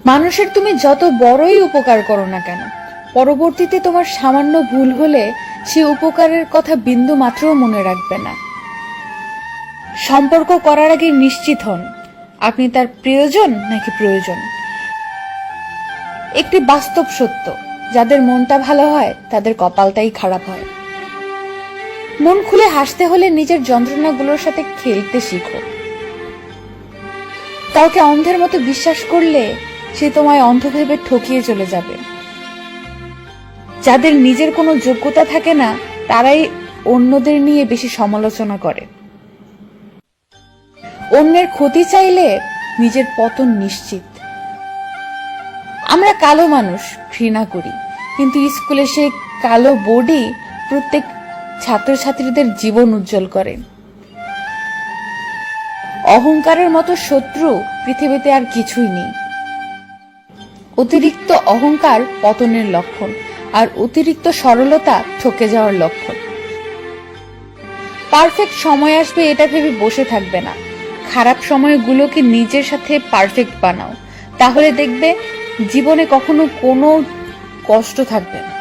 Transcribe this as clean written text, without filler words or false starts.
মানুষের তুমি যত বড়ই উপকার করো না কেন, পরবর্তীতে তোমার সামান্য ভুল হলে সে উপকারের কথা বিন্দু মাত্রও মনে রাখবে না। সম্পর্ক করার আগে নিশ্চিত হন আপনি তার প্রিয়জন নাকি প্রয়োজন। একটি বাস্তব সত্য, যাদের মনটা ভালো হয় তাদের কপালটাই খারাপ হয়। মন খুলে হাসতে হলে নিজের যন্ত্রণাগুলোর সাথে খেলতে শিখো। কাউকে অন্ধের মতো বিশ্বাস করলে সে তোমায় অন্ধ ভেবে ঠকিয়ে চলে যাবে। যাদের নিজের কোনো যোগ্যতা থাকে না তারাই অন্যদের নিয়ে বেশি সমালোচনা করে। অন্যের ক্ষতি চাইলে নিজের পতন নিশ্চিত। আমরা কালো মানুষ ঘৃণা করি, কিন্তু স্কুলে সেই কালো বোর্ডই প্রত্যেক ছাত্রছাত্রীদের জীবন উজ্জ্বল করে। অহংকারের মতো শত্রু পৃথিবীতে আর কিছুই নেই। অতিরিক্ত অহংকার পতনের লক্ষণ, আর অতিরিক্ত সরলতা ঠকে যাওয়ার লক্ষণ। পারফেক্ট সময় আসবে এটা ভেবে বসে থাকবে না, খারাপ সময়গুলোকে নিজের সাথে পারফেক্ট বানাও, তাহলে দেখবে জীবনে কখনো কোনো কষ্ট থাকবে না।